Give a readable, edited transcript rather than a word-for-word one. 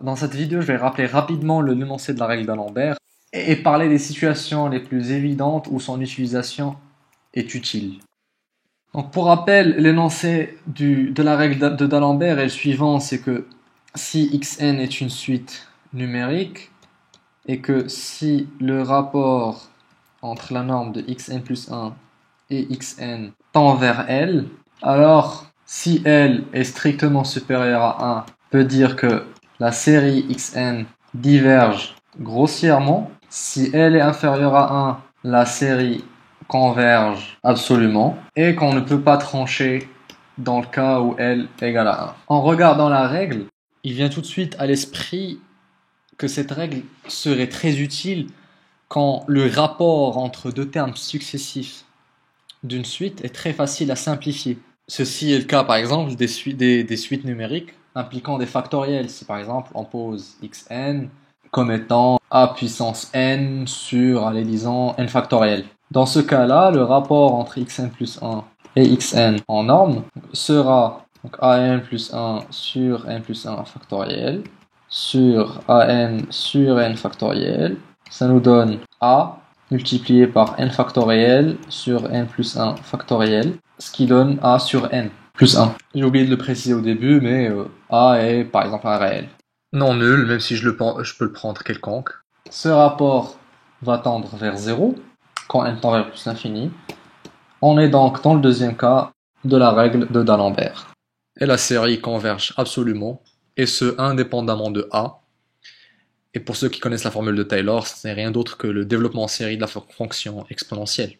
Dans cette vidéo, je vais rappeler rapidement le l'énoncé de la règle d'Alembert et parler des situations les plus évidentes où son utilisation est utile. Donc pour rappel, l'énoncé de la règle de d'Alembert est le suivant, c'est que si xn est une suite numérique et que si le rapport entre la norme de xn plus 1 et xn tend vers L, alors si L est strictement supérieur à 1, peut dire que la série xn diverge grossièrement. Si L est inférieur à 1, la série converge absolument et qu'on ne peut pas trancher dans le cas où L égale à 1. En regardant la règle, il vient tout de suite à l'esprit que cette règle serait très utile quand le rapport entre deux termes successifs d'une suite est très facile à simplifier. Ceci est le cas par exemple des suites numériques impliquant des factoriels. Si par exemple on pose xn comme étant a puissance n sur, allez disons, n factoriel. Dans ce cas-là, le rapport entre xn plus 1 et xn en norme sera donc an plus 1 sur n plus 1 factoriel sur an sur n factoriel. Ça nous donne a multiplié par n factoriel sur n plus 1 factoriel, ce qui donne a sur n plus 1. J'ai oublié de le préciser au début, mais a est par exemple un réel. Non nul, même si je peux le prendre quelconque. Ce rapport va tendre vers 0, quand n tend vers plus l'infini. On est donc dans le deuxième cas de la règle de d'Alembert. Et la série converge absolument, et ce indépendamment de a. Et pour ceux qui connaissent la formule de Taylor, ce n'est rien d'autre que le développement en série de la fonction exponentielle.